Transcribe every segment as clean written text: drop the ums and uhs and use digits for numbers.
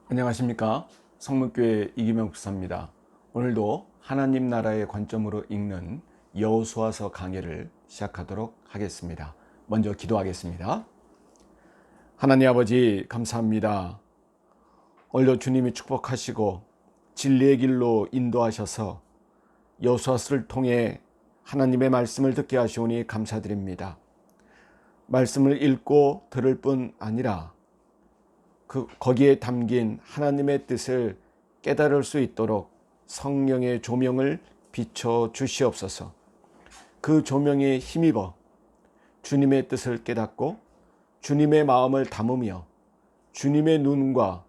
안녕하십니까. 성문교회 이기명 목사입니다. 오늘도 하나님 나라의 관점으로 읽는 여호수아서 강해를 시작하도록 하겠습니다. 먼저 기도하겠습니다. 하나님 아버지 감사합니다. 오늘도 주님이 축복하시고 진리의 길로 인도하셔서 여호수아서를 통해 하나님의 말씀을 듣게 하시오니 감사드립니다. 말씀을 읽고 들을 뿐 아니라 거기에 담긴 하나님의 뜻을 깨달을 수 있도록 성령의 조명을 비춰 주시옵소서. 그 조명에 힘입어 주님의 뜻을 깨닫고 주님의 마음을 담으며 주님의 눈과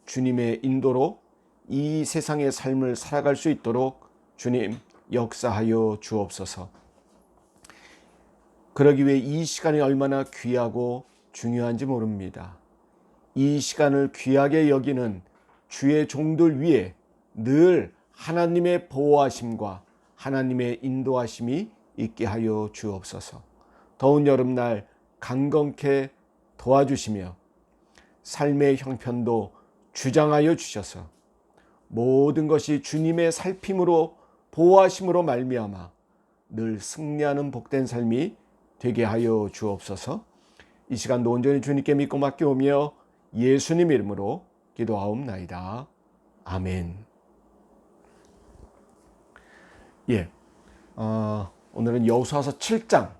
주님의 인도로 이 세상의 삶을 살아갈 수 있도록 주님 역사하여 주옵소서. 그러기 위해 이 시간이 얼마나 귀하고 중요한지 모릅니다. 이 시간을 귀하게 여기는 주의 종들 위에 늘 하나님의 보호하심과 하나님의 인도하심이 있게 하여 주옵소서. 더운 여름날 강건케 도와주시며 삶의 형편도 주장하여 주셔서 모든 것이 주님의 살핌으로 보호하심으로 말미암아 늘 승리하는 복된 삶이 되게 하여 주옵소서. 이 시간도 온전히 주님께 믿고 맡겨오며 예수님 이름으로 기도하옵나이다. 아멘. 오늘은 여호수아서 7장,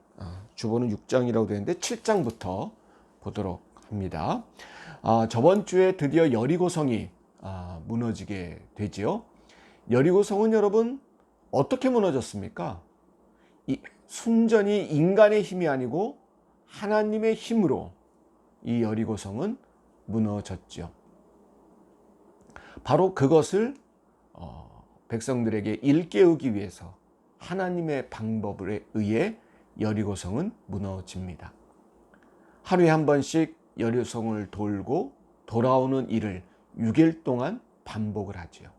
주보는 6장이라고 되는데 7장부터 보도록 합니다. 저번 주에 드디어 여리고성이 무너지게 되지요. 여리고성은 여러분 어떻게 무너졌습니까? 순전히 인간의 힘이 아니고 하나님의 힘으로 이 여리고성은 무너졌죠. 바로 그것을 백성들에게 일깨우기 위해서 하나님의 방법에 의해 여리고성은 무너집니다. 하루에 한 번씩 여리고성을 돌고 돌아오는 일을 6일 동안 반복을 하지요.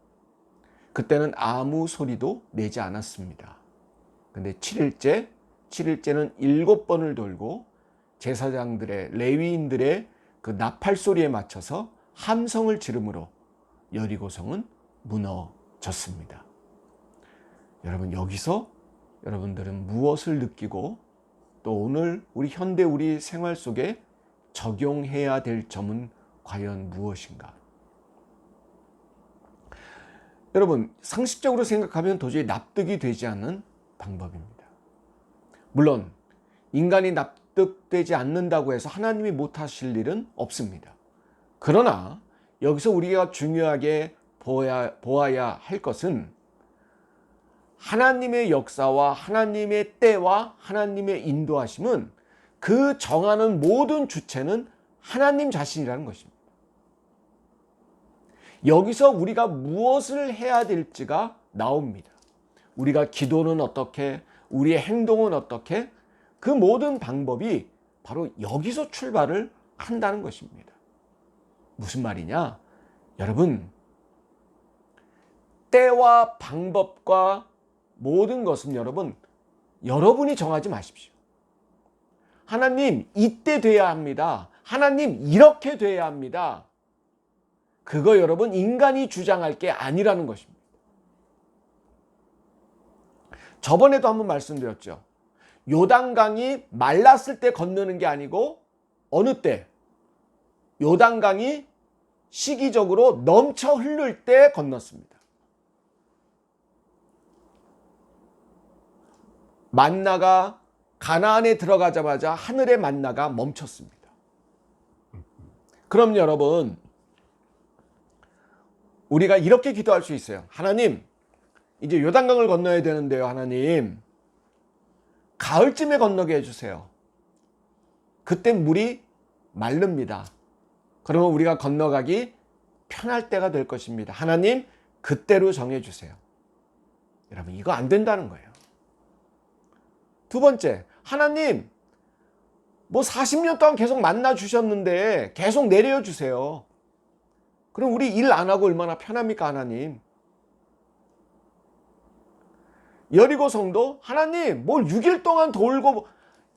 그때는 아무 소리도 내지 않았습니다. 근데 7일째는 7번을 돌고 제사장들의 레위인들의 그 나팔 소리에 맞춰서 함성을 지름으로 여리고성은 무너졌습니다. 여러분, 여기서 여러분들은 무엇을 느끼고 또 오늘 우리 생활 속에 적용해야 될 점은 과연 무엇인가? 여러분, 상식적으로 생각하면 도저히 납득이 되지 않는 방법입니다. 물론 인간이 납득되지 않는다고 해서 하나님이 못하실 일은 없습니다. 그러나 여기서 우리가 중요하게 보아야 할 것은 하나님의 역사와 하나님의 때와 하나님의 인도하심은 그 정하는 모든 주체는 하나님 자신이라는 것입니다. 여기서 우리가 무엇을 해야 될지가 나옵니다. 우리가 기도는 어떻게, 우리의 행동은 어떻게, 그 모든 방법이 바로 여기서 출발을 한다는 것입니다. 무슨 말이냐? 여러분, 때와 방법과 모든 것은 여러분이 정하지 마십시오. 하나님, 이때 돼야 합니다. 하나님, 이렇게 돼야 합니다. 그거 여러분, 인간이 주장할 게 아니라는 것입니다. 저번에도 한번 말씀드렸죠. 요단강이 말랐을 때 건너는 게 아니고 어느 때? 요단강이 시기적으로 넘쳐 흐를 때 건넜습니다. 만나가 가나안에 들어가자마자 하늘의 만나가 멈췄습니다. 그럼 여러분, 우리가 이렇게 기도할 수 있어요. 하나님, 이제 요단강을 건너야 되는데요. 하나님, 가을쯤에 건너게 해주세요. 그때 물이 마릅니다. 그러면 우리가 건너가기 편할 때가 될 것입니다. 하나님, 그때로 정해주세요. 여러분, 이거 안 된다는 거예요. 두 번째, 하나님, 40년 동안 계속 만나 주셨는데 계속 내려주세요. 그럼 우리 일 안 하고 얼마나 편합니까, 하나님? 여리고성도 하나님, 6일 동안 돌고,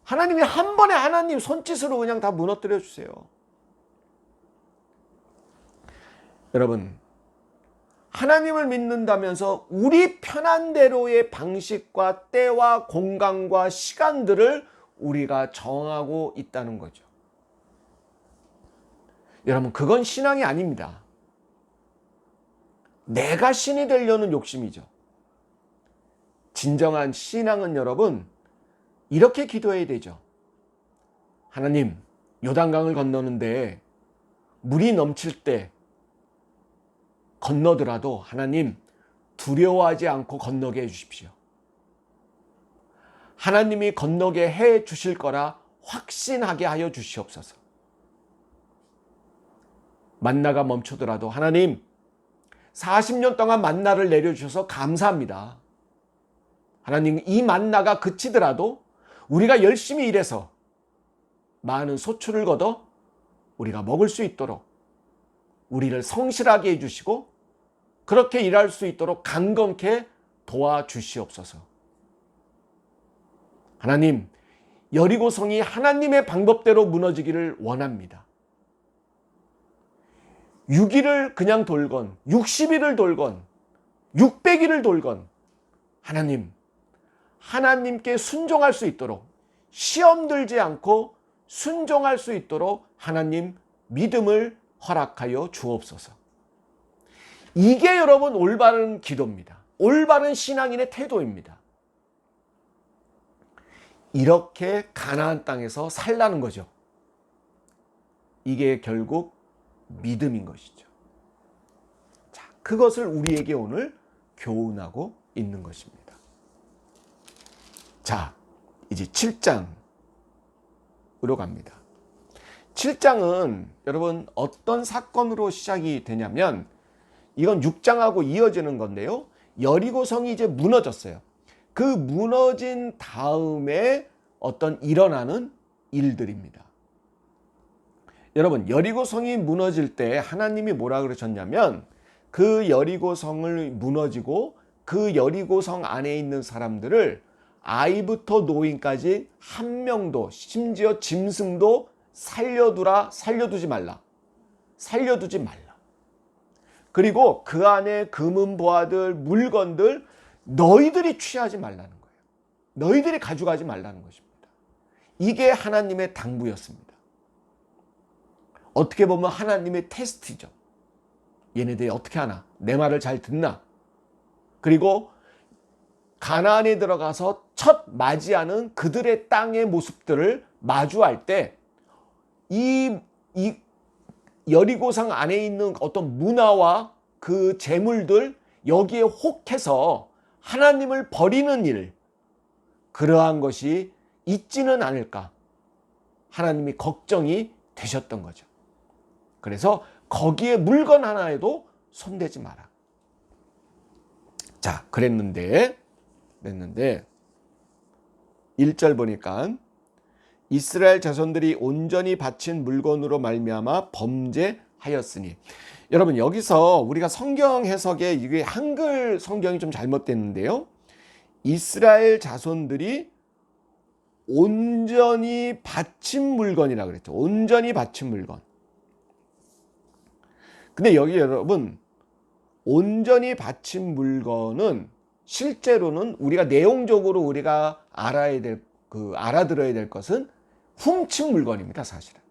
하나님이 한 번에 하나님 손짓으로 그냥 다 무너뜨려 주세요. 여러분, 하나님을 믿는다면서 우리 편한 대로의 방식과 때와 공간과 시간들을 우리가 정하고 있다는 거죠. 여러분, 그건 신앙이 아닙니다. 내가 신이 되려는 욕심이죠. 진정한 신앙은 여러분, 이렇게 기도해야 되죠. 하나님, 요단강을 건너는데 물이 넘칠 때 건너더라도 하나님 두려워하지 않고 건너게 해주십시오. 하나님이 건너게 해 주실 거라 확신하게 하여 주시옵소서. 만나가 멈추더라도 하나님 40년 동안 만나를 내려주셔서 감사합니다. 하나님, 이 만나가 그치더라도 우리가 열심히 일해서 많은 소출을 거둬 우리가 먹을 수 있도록 우리를 성실하게 해주시고 그렇게 일할 수 있도록 강건케 도와주시옵소서. 하나님, 여리고성이 하나님의 방법대로 무너지기를 원합니다. 6일을 그냥 돌건 60일을 돌건 600일을 돌건 하나님, 하나님께 순종할 수 있도록 시험 들지 않고 순종할 수 있도록 하나님 믿음을 허락하여 주옵소서. 이게 여러분 올바른 기도입니다. 올바른 신앙인의 태도입니다. 이렇게 가나안 땅에서 살라는 거죠. 이게 결국 믿음인 것이죠. 자, 그것을 우리에게 오늘 교훈하고 있는 것입니다. 자, 이제 7장으로 갑니다. 7장은 여러분 어떤 사건으로 시작이 되냐면 이건 6장하고 이어지는 건데요. 여리고성이 이제 무너졌어요. 그 무너진 다음에 어떤 일어나는 일들입니다. 여러분, 여리고성이 무너질 때 하나님이 뭐라 그러셨냐면 그 여리고성을 무너지고 그 여리고성 안에 있는 사람들을 아이부터 노인까지 한 명도 심지어 짐승도 살려두지 말라. 그리고 그 안에 금은 보화들 물건들 너희들이 취하지 말라는 거예요. 너희들이 가져가지 말라는 것입니다. 이게 하나님의 당부였습니다. 어떻게 보면 하나님의 테스트죠. 얘네들이 어떻게 하나? 내 말을 잘 듣나? 그리고 가나안에 들어가서 첫 맞이하는 그들의 땅의 모습들을 마주할 때 이 여리고성 안에 있는 어떤 문화와 그 재물들 여기에 혹해서 하나님을 버리는 일, 그러한 것이 있지는 않을까 하나님이 걱정이 되셨던 거죠. 그래서 거기에 물건 하나에도 손대지 마라. 자, 그랬는데 1절 보니까 이스라엘 자손들이 온전히 바친 물건으로 말미암아 범죄하였으니. 여러분, 여기서 우리가 성경 해석에 이게 한글 성경이 좀 잘못됐는데요. 이스라엘 자손들이 온전히 바친 물건이라 그랬죠. 온전히 바친 물건. 근데 여기 여러분, 온전히 바친 물건은 실제로는 우리가 내용적으로 우리가 알아들어야 될 것은 훔친 물건입니다, 사실은.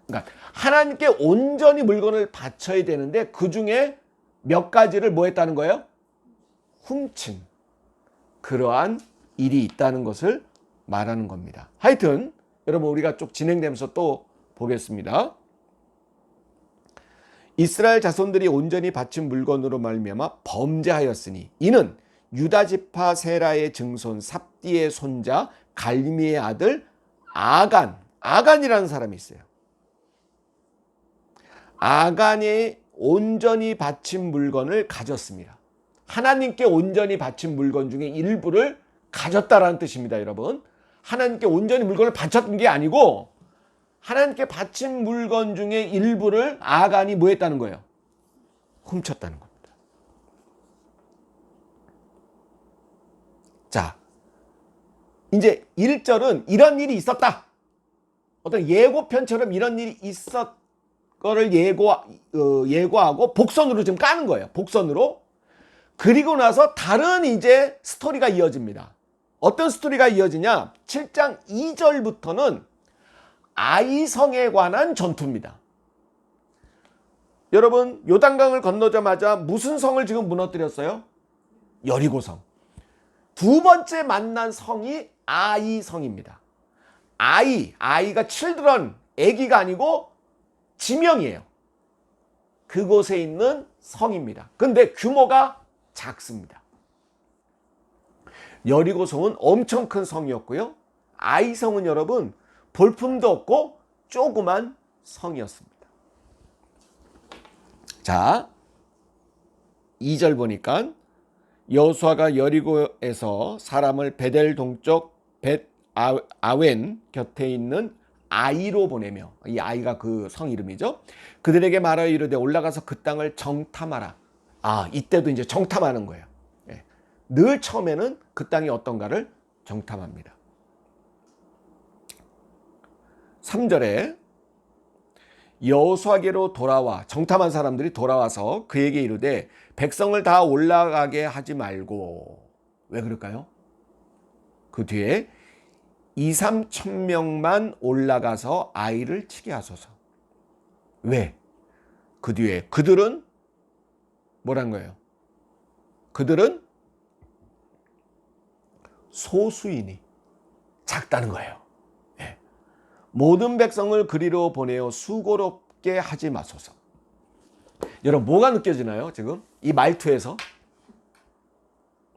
그러니까 하나님께 온전히 물건을 바쳐야 되는데 그 중에 몇 가지를 뭐 했다는 거예요? 훔친. 그러한 일이 있다는 것을 말하는 겁니다. 하여튼 여러분, 우리가 쭉 진행되면서 또 보겠습니다. 이스라엘 자손들이 온전히 바친 물건으로 말미암아 범죄하였으니 이는 유다 지파 세라의 증손 삽디의 손자 갈미의 아들 아간이라는 사람이 있어요. 아간이 온전히 바친 물건을 가졌습니다. 하나님께 온전히 바친 물건 중에 일부를 가졌다라는 뜻입니다, 여러분. 하나님께 온전히 물건을 바쳤던 게 아니고 하나님께 바친 물건 중에 일부를 아간이 뭐 했다는 거예요? 훔쳤다는 겁니다. 자, 이제 1절은 이런 일이 있었다. 어떤 예고편처럼 이런 일이 거를 예고하고 복선으로 지금 까는 거예요. 복선으로. 그리고 나서 다른 이제 스토리가 이어집니다. 어떤 스토리가 이어지냐? 7장 2절부터는 아이성에 관한 전투입니다. 여러분, 요단강을 건너자마자 무슨 성을 지금 무너뜨렸어요? 여리고성. 두 번째 만난 성이 아이성입니다. 아이가 children, 아기가 아니고 지명이에요. 그곳에 있는 성입니다. 근데 규모가 작습니다. 여리고성은 엄청 큰 성이었고요. 아이성은 여러분 볼품도 없고 조그만 성이었습니다. 자, 2절 보니까 여호수아가 여리고에서 사람을 베델 동쪽 벳 아웬 곁에 있는 아이로 보내며, 이 아이가 그 성 이름이죠. 그들에게 말하여 이르되 올라가서 그 땅을 정탐하라. 이때도 이제 정탐하는 거예요. 늘 처음에는 그 땅이 어떤가를 정탐합니다. 3절에 여호수아에게로 돌아와, 정탐한 사람들이 돌아와서 그에게 이르되 백성을 다 올라가게 하지 말고. 왜 그럴까요? 그 뒤에 2-3천 명만 올라가서 아이를 치게 하소서. 왜? 그 뒤에 그들은 뭐란 거예요? 그들은 소수이니 작다는 거예요. 모든 백성을 그리로 보내어 수고롭게 하지 마소서. 여러분, 뭐가 느껴지나요? 지금 이 말투에서.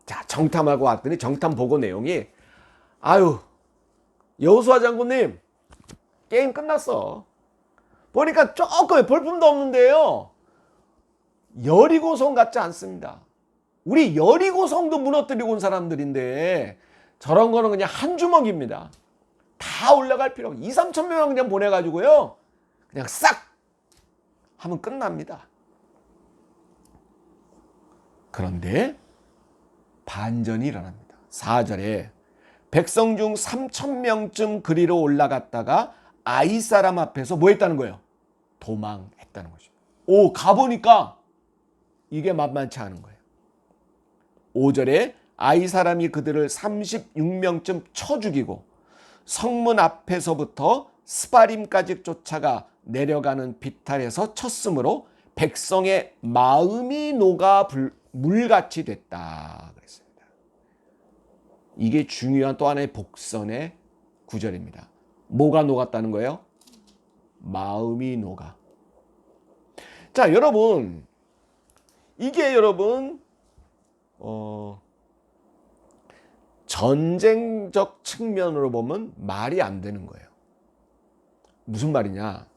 자, 정탐하고 왔더니 정탐 보고 내용이, 여호수아 장군님 게임 끝났어. 보니까 조금 볼품도 없는데요, 여리고성 같지 않습니다. 우리 여리고성도 무너뜨리고 온 사람들인데 저런 거는 그냥 한 주먹입니다. 다 올라갈 필요 없고 2-3천 명 그냥 보내가지고요, 그냥 싹 하면 끝납니다. 그런데 반전이 일어납니다. 4절에 백성 중 3천 명쯤 그리로 올라갔다가 아이 사람 앞에서 뭐 했다는 거예요? 도망했다는 것입니다. 가보니까 이게 만만치 않은 거예요. 5절에 아이 사람이 그들을 36명쯤 쳐 죽이고 성문 앞에서부터 스바림까지 쫓아가 내려가는 비탈에서 쳤으므로 백성의 마음이 녹아 물같이 됐다 그랬습니다. 이게 중요한 또 하나의 복선의 구절입니다. 뭐가 녹았다는 거예요? 마음이 녹아. 자, 여러분, 이게 여러분 전쟁적 측면으로 보면 말이 안 되는 거예요. 무슨 말이냐?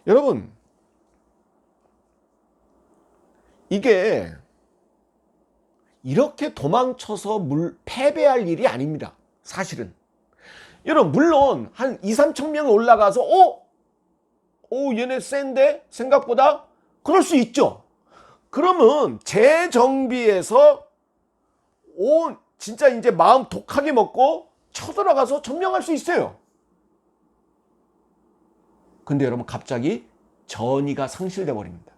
여러분, 이게 이렇게 도망쳐서 패배할 일이 아닙니다. 사실은. 여러분, 물론 한 2-3천 명이 올라가서 얘네 센데 생각보다, 그럴 수 있죠. 그러면 재정비해서 진짜 이제 마음 독하게 먹고 쳐들어가서 점령할 수 있어요. 근데 여러분, 갑자기 전의가 상실돼 버립니다.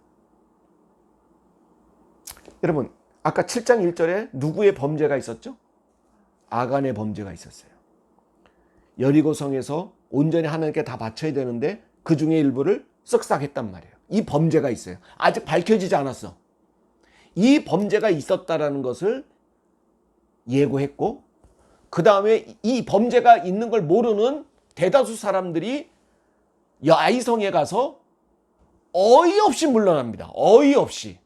여러분, 아까 7장 1절에 누구의 범죄가 있었죠? 아간의 범죄가 있었어요. 여리고성에서 온전히 하나님께 다 바쳐야 되는데 그 중에 일부를 쓱싹 했단 말이에요. 이 범죄가 있어요. 아직 밝혀지지 않았어. 이 범죄가 있었다라는 것을 예고했고, 그 다음에 이 범죄가 있는 걸 모르는 대다수 사람들이 아이성에 가서 어이없이 물러납니다. 어이없이.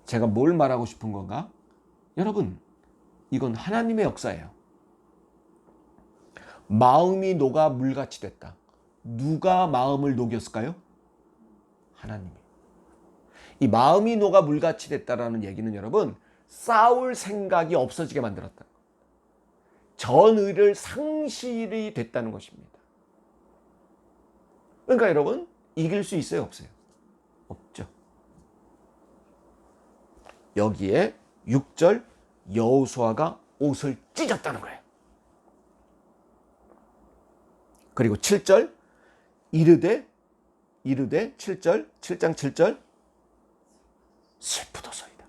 제가 뭘 말하고 싶은 건가? 여러분, 이건 하나님의 역사예요. 마음이 녹아 물같이 됐다. 누가 마음을 녹였을까요? 하나님이. 이 마음이 녹아 물같이 됐다라는 얘기는 여러분, 싸울 생각이 없어지게 만들었다. 전의를 상실이 됐다는 것입니다. 그러니까 여러분, 이길 수 있어요, 없어요? 없죠. 여기에 6절 여호수아가 옷을 찢었다는 거예요. 그리고 7절 이르되 7절 7장 7절 슬프도소이다.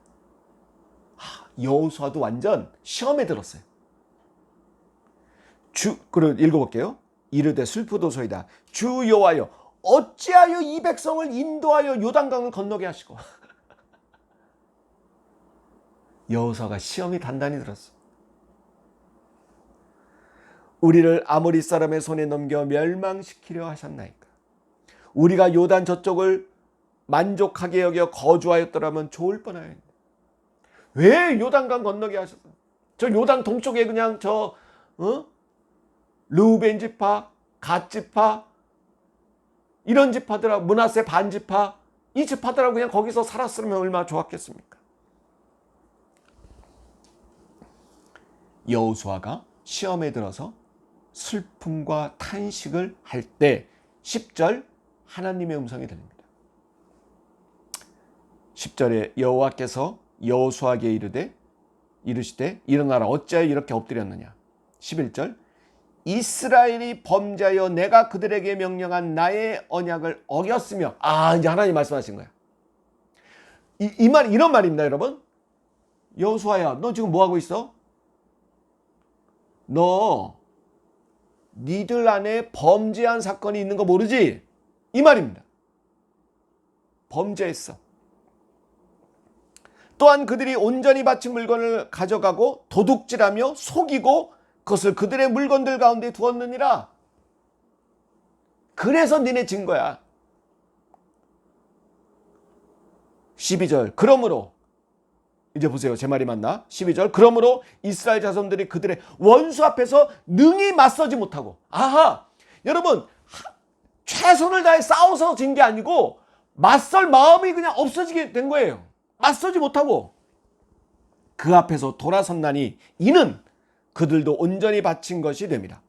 여호수아도 완전 시험에 들었어요. 그럼 읽어볼게요. 이르되 슬프도소이다. 주 여호와여 어찌하여 이 백성을 인도하여 요단강을 건너게 하시고. 여호수아가 시험이 단단히 들었어. 우리를 아모리 사람의 손에 넘겨 멸망시키려 하셨나이까. 우리가 요단 저쪽을 만족하게 여겨 거주하였더라면 좋을 뻔하였는데 왜 요단강 건너게 하셨어? 저 요단 동쪽에 그냥 르우벤 지파, 갓 지파 이런 지파들하고 므낫세 반 지파 이 지파들하고 그냥 거기서 살았으면 얼마나 좋았겠습니까? 여호수아가 시험에 들어서 슬픔과 탄식을 할 때 10절 하나님의 음성이 들립니다. 10절에 여호와께서 여호수아에게 이르시되 일어나라 어찌하여 이렇게 엎드렸느냐. 11절 이스라엘이 범죄하여 내가 그들에게 명령한 나의 언약을 어겼으며. 이제 하나님 말씀하신 거야. 이런 말입니다, 여러분. 여호수아야, 너 지금 뭐 하고 있어? 너 니들 안에 범죄한 사건이 있는 거 모르지? 이 말입니다. 범죄했어. 또한 그들이 온전히 바친 물건을 가져가고 도둑질하며 속이고 그것을 그들의 물건들 가운데 두었느니라. 그래서 니네 진 거야. 12절 그러므로 이제 보세요. 제 말이 맞나? 12절 그러므로 이스라엘 자손들이 그들의 원수 앞에서 능히 맞서지 못하고. 여러분 최선을 다해 싸워서 진 게 아니고 맞설 마음이 그냥 없어지게 된 거예요. 맞서지 못하고 그 앞에서 돌아섰나니 이는 그들도 온전히 바친 것이 됩니다.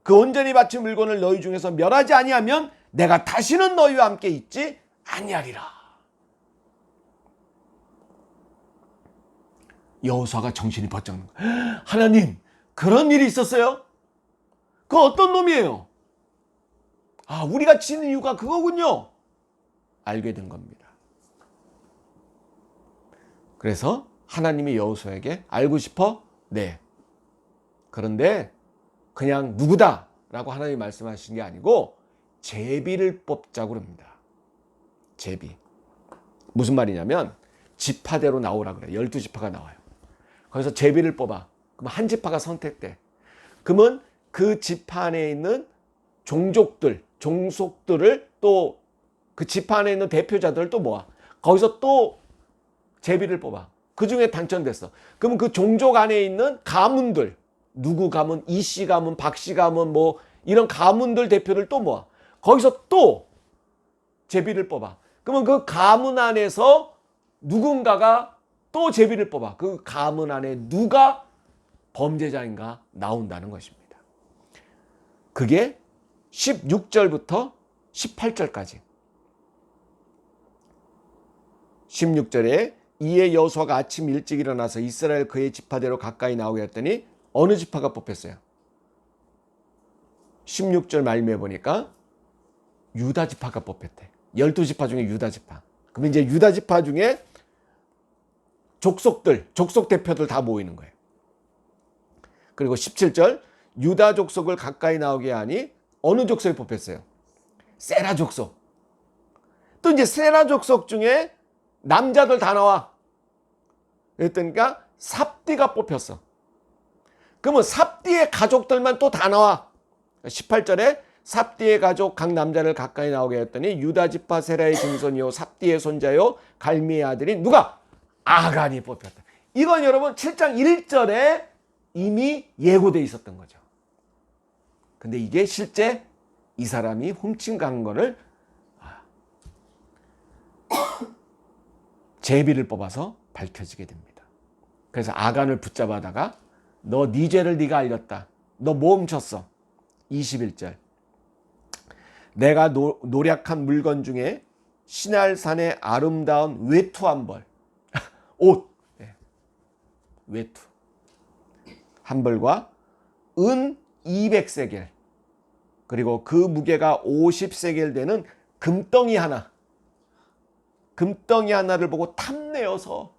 그 온전히 바친 물건을 너희 중에서 멸하지 아니하면 내가 다시는 너희와 함께 있지 아니하리라. 여호수아가 정신이 번쩍 는 거예요. 하나님, 그런 일이 있었어요? 그 어떤 놈이에요? 우리가 치는 이유가 그거군요. 알게 된 겁니다. 그래서 하나님이 여호수아에게 알고 싶어? 네. 그런데 그냥 누구다라고 하나님이 말씀하신 게 아니고 제비를 뽑자고 그럽니다. 제비. 무슨 말이냐면 지파대로 나오라 그래요. 12지파가 나와요. 거기서 제비를 뽑아. 그럼 한 지파가 선택돼. 그러면 그 지파 안에 있는 종속들을 또 그 지파 안에 있는 대표자들을 또 모아. 거기서 또 제비를 뽑아. 그 중에 당첨됐어. 그러면 그 종족 안에 있는 가문들, 누구 가문, 이씨 가문, 박씨 가문, 뭐 이런 가문들 대표를 또 모아. 거기서 또 제비를 뽑아. 그러면 그 가문 안에서 누군가가 또 제비를 뽑아. 그 가문 안에 누가 범죄자인가 나온다는 것입니다. 그게 16절부터 18절까지. 16절에 이에 여호수아가 아침 일찍 일어나서 이스라엘 그의 지파대로 가까이 나오게 했더니 어느 지파가 뽑혔어요? 16절 말미에 보니까 유다 지파가 뽑혔대. 12지파 중에 유다 지파. 그럼 이제 유다 지파 중에 족속 대표들 다 모이는 거예요. 그리고 17절 유다 족속을 가까이 나오게 하니 어느 족속이 뽑혔어요? 세라 족속. 또 이제 세라 족속 중에 남자들 다 나와. 그랬더니까 삽디가 뽑혔어. 그러면 삽디의 가족들만 또 다 나와. 18절에 삽디의 가족 각 남자를 가까이 나오게 했더니 유다 지파 세라의 증손이요 삽디의 손자요 갈미의 아들인 누가? 아간이 뽑혔다. 이건 여러분 7장 1절에 이미 예고돼 있었던 거죠. 근데 이게 실제 이 사람이 훔친 간 거를 제비를 뽑아서 밝혀지게 됩니다. 그래서 아간을 붙잡아다가 너 네 죄를 네가 알렸다. 너 뭐 훔쳤어? 21절 내가 노략한 물건 중에 시날산의 아름다운 외투 한 벌 옷 외투 한 벌과 은 200세겔 그리고 그 무게가 50세겔 되는 금덩이 하나를 보고 탐내어서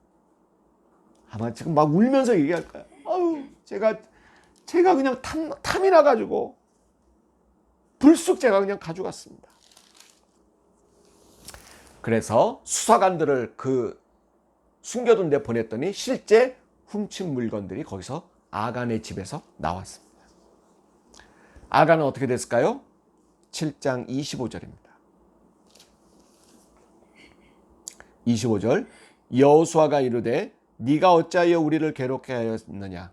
아마 지금 막 울면서 얘기할 거야. 아유, 제가 그냥 탐이 나가지고 불쑥 제가 그냥 가져갔습니다. 그래서 수사관들을 그 숨겨둔 데 보냈더니 실제 훔친 물건들이 거기서 아간의 집에서 나왔습니다. 아간은 어떻게 됐을까요? 7장 25절입니다. 25절 여호수아가 이르되 네가 어찌하여 우리를 괴롭게 하였느냐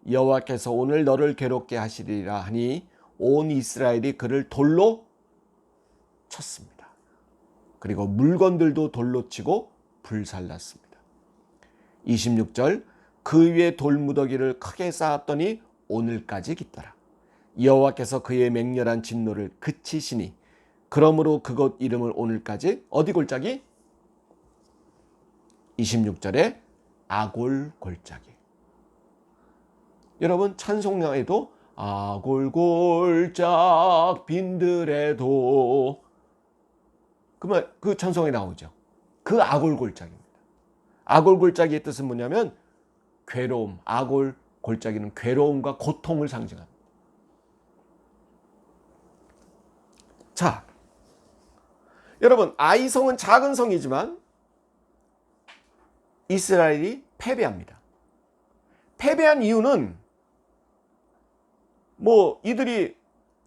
여호와께서 오늘 너를 괴롭게 하시리라 하니 온 이스라엘이 그를 돌로 쳤습니다. 그리고 물건들도 돌로 치고 불살랐습니다. 26절 그 위에 돌무더기를 크게 쌓았더니 오늘까지 깃더라. 여호와께서 그의 맹렬한 진노를 그치시니 그러므로 그곳 이름을 오늘까지 어디 골짜기? 26절에 아골 골짜기. 여러분 찬송가에도 아골 골짝 빈들에도 그 찬송에 나오죠. 그 아골 골짜기입니다. 아골 골짜기의 뜻은 뭐냐면 괴로움. 아골 골짜기는 괴로움과 고통을 상징합니다. 자, 여러분 아이성은 작은 성이지만 이스라엘이 패배합니다. 패배한 이유는 이들이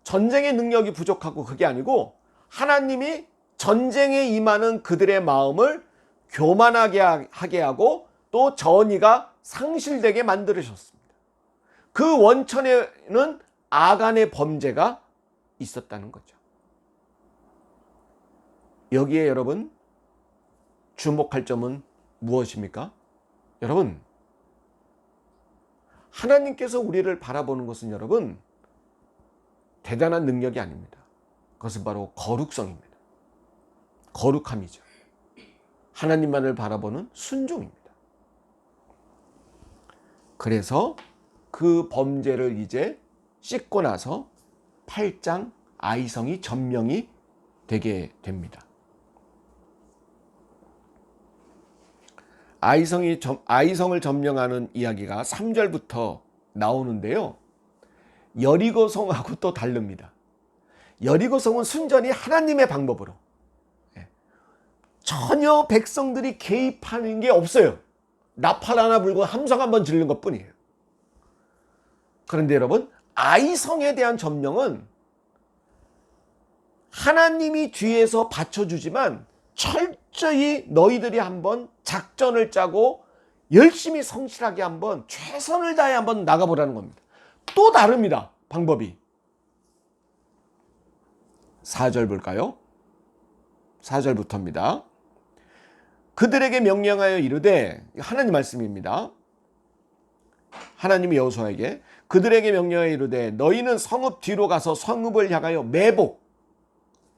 전쟁의 능력이 부족하고 그게 아니고 하나님이 전쟁에 임하는 그들의 마음을 교만하게 하게 하고 또 전의가 상실되게 만들으셨습니다. 그 원천에는 아간의 범죄가 있었다는 거죠. 여기에 여러분 주목할 점은 무엇입니까? 여러분 하나님께서 우리를 바라보는 것은 여러분 대단한 능력이 아닙니다. 그것은 바로 거룩성입니다. 거룩함이죠. 하나님만을 바라보는 순종입니다. 그래서 그 범죄를 이제 씻고 나서 8장 아이성이 점령이 되게 됩니다. 아이성을 점령하는 이야기가 3절부터 나오는데요. 여리고성하고 또 다릅니다. 여리고성은 순전히 하나님의 방법으로 전혀 백성들이 개입하는 게 없어요. 나팔 하나 불고 함성 한번 지르는 것뿐이에요. 그런데 여러분 아이성에 대한 점령은 하나님이 뒤에서 받쳐주지만 철저히 너희들이 한번 작전을 짜고 열심히 성실하게 한번 최선을 다해 한번 나가보라는 겁니다. 또 다릅니다. 방법이. 4절 볼까요? 4절부터입니다. 그들에게 명령하여 이르되 하나님 말씀입니다. 하나님이 여호수아에게 그들에게 명령하여 이르되 너희는 성읍 뒤로 가서 성읍을 향하여 매복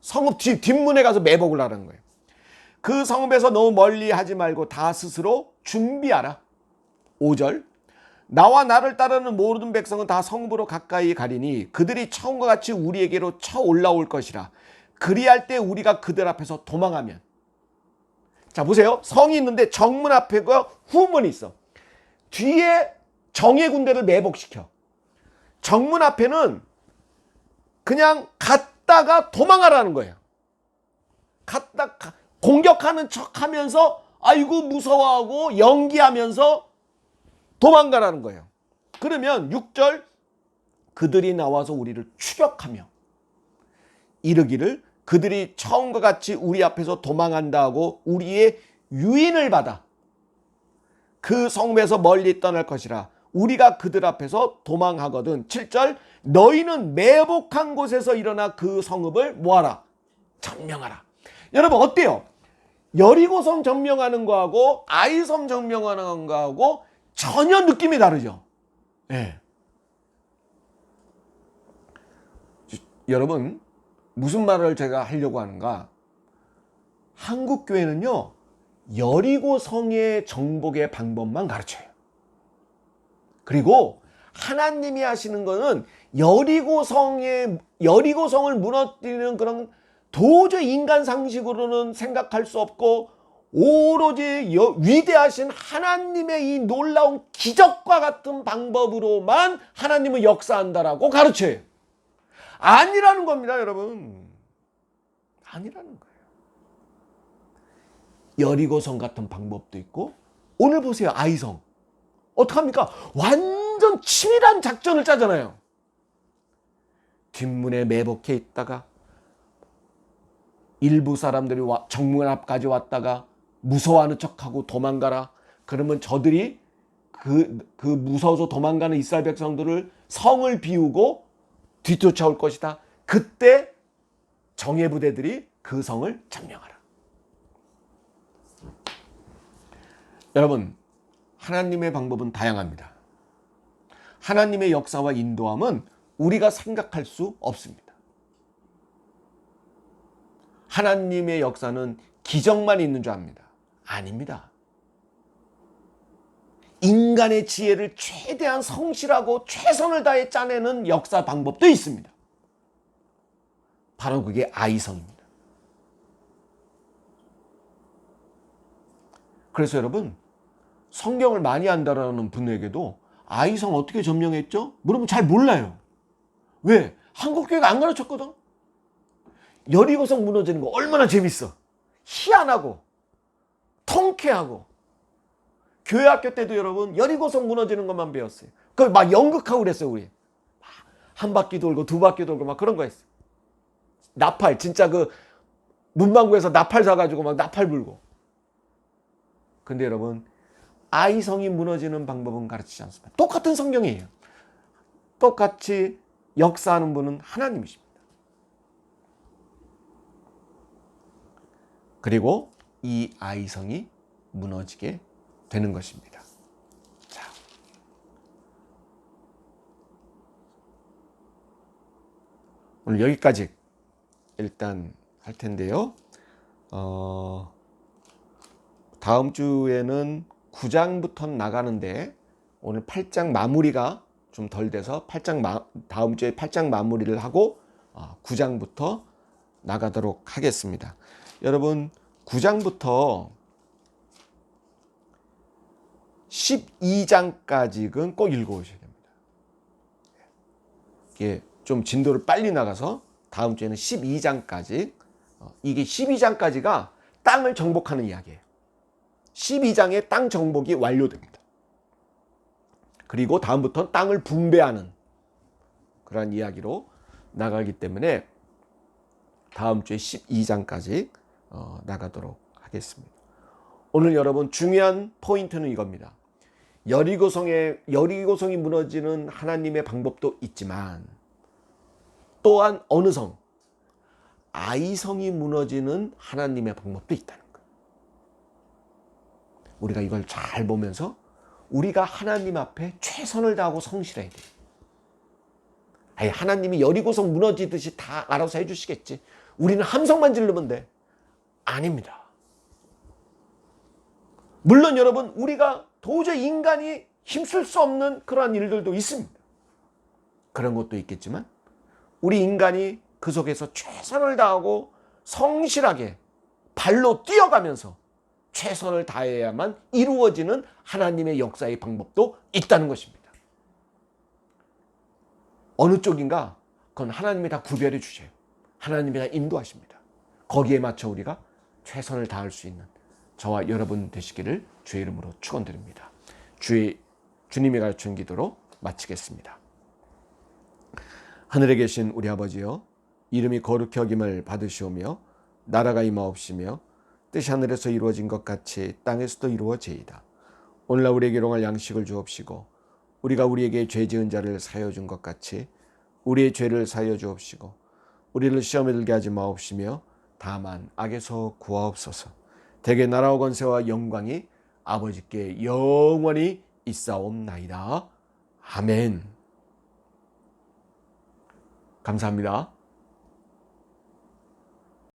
성읍 뒷문에 가서 매복을 하라는 거예요. 그 성읍에서 너무 멀리 하지 말고 다 스스로 준비하라. 5절 나와 나를 따르는 모든 백성은 다 성읍으로 가까이 가리니 그들이 처음과 같이 우리에게로 쳐 올라올 것이라. 그리할 때 우리가 그들 앞에서 도망하면. 자 보세요. 성이 있는데 정문 앞에가 후문이 있어. 뒤에 정예 군대를 매복시켜. 정문 앞에는 그냥 갔다가 도망하라는 거예요. 공격하는 척하면서 아이고 무서워하고 연기하면서 도망가라는 거예요. 그러면 6절 그들이 나와서 우리를 추격하며 이르기를 그들이 처음과 같이 우리 앞에서 도망한다 하고 우리의 유인을 받아 그 성읍에서 멀리 떠날 것이라. 우리가 그들 앞에서 도망하거든. 7절 너희는 매복한 곳에서 일어나 그 성읍을 뭐하라? 점령하라. 여러분 어때요? 여리고성 점령하는 거하고 아이성 점령하는 거하고 전혀 느낌이 다르죠. 네. 여러분 무슨 말을 제가 하려고 하는가? 한국 교회는요 여리고성의 정복의 방법만 가르쳐요. 그리고 하나님이 하시는 거는 여리고성의 여리고성을 무너뜨리는 그런 도저히 인간 상식으로는 생각할 수 없고 오로지 위대하신 하나님의 이 놀라운 기적과 같은 방법으로만 하나님은 역사한다라고 가르쳐요. 아니라는 겁니다, 여러분. 아니라는 거예요. 여리고성 같은 방법도 있고, 오늘 보세요, 아이성. 어떡합니까? 완전 치밀한 작전을 짜잖아요. 뒷문에 매복해 있다가 일부 사람들이 정문 앞까지 왔다가 무서워하는 척하고 도망가라. 그러면 저들이 그 무서워서 도망가는 이스라엘 백성들을 성을 비우고 뒤쫓아올 것이다. 그때 정예 부대들이 그 성을 점령하라. 여러분, 하나님의 방법은 다양합니다. 하나님의 역사와 인도함은 우리가 생각할 수 없습니다. 하나님의 역사는 기적만 있는 줄 압니다. 아닙니다. 인간의 지혜를 최대한 성실하고 최선을 다해 짜내는 역사 방법도 있습니다. 바로 그게 아이성입니다. 그래서 여러분, 성경을 많이 안다라는 분에게도 아이성 어떻게 점령했죠? 물으면 잘 몰라요. 왜? 한국교회가 안 가르쳤거든. 여리고성 무너지는 거 얼마나 재밌어. 희한하고 통쾌하고. 교회 학교 때도 여러분 여리고성 무너지는 것만 배웠어요. 그걸 막 연극하고 그랬어요. 우리 한 바퀴 돌고 두 바퀴 돌고 막 그런 거 했어요. 나팔 진짜 그 문방구에서 나팔 사가지고 막 나팔 불고. 근데 여러분, 아이성이 무너지는 방법은 가르치지 않습니다. 똑같은 성경이에요. 똑같이 역사하는 분은 하나님이십니다. 그리고 이 아이성이 무너지게 되는 것입니다. 자, 오늘 여기까지 일단 할 텐데요. 다음 주에는 9장부터 나가는데 오늘 8장 마무리가 좀 덜 돼서 다음 주에 8장 마무리를 하고 9장부터 나가도록 하겠습니다. 여러분, 9장부터 12장까지는 꼭 읽어오셔야 됩니다. 이게 좀 진도를 빨리 나가서 다음 주에는 12장까지, 이게 12장까지가 땅을 정복하는 이야기예요. 12장에 땅 정복이 완료됩니다. 그리고 다음부터는 땅을 분배하는 그런 이야기로 나가기 때문에 다음 주에 12장까지 나가도록 하겠습니다. 오늘 여러분 중요한 포인트는 이겁니다. 여리고성이 무너지는 하나님의 방법도 있지만 또한 어느 성? 아이성이 무너지는 하나님의 방법도 있다는 거예요. 우리가 이걸 잘 보면서 우리가 하나님 앞에 최선을 다하고 성실해야 돼요. 아니, 하나님이 여리고성 무너지듯이 다 알아서 해주시겠지. 우리는 함성만 지르면 돼. 아닙니다. 물론 여러분, 우리가 도저히 인간이 힘쓸 수 없는 그러한 일들도 있습니다. 그런 것도 있겠지만 우리 인간이 그 속에서 최선을 다하고 성실하게 발로 뛰어가면서 최선을 다해야만 이루어지는 하나님의 역사의 방법도 있다는 것입니다. 어느 쪽인가? 그건 하나님이 다 구별해 주셔요. 하나님이 다 인도하십니다. 거기에 맞춰 우리가 최선을 다할 수 있는 저와 여러분 되시기를 주의 이름으로 축원드립니다. 주님이 가르친 기도로 마치겠습니다. 하늘에 계신 우리 아버지여, 이름이 거룩히 여김을 받으시오며 나라가 임하옵시며 뜻이 하늘에서 이루어진 것 같이 땅에서도 이루어지이다. 오늘날 우리에게 일용할 양식을 주옵시고 우리가 우리에게 죄 지은 자를 사하여 준 것 같이 우리의 죄를 사하여 주옵시고 우리를 시험에 들게 하지 마옵시며 다만 악에서 구하옵소서. 대개 나라와 권세와 영광이 아버지께 영원히 있사옵나이다. 아멘. 감사합니다.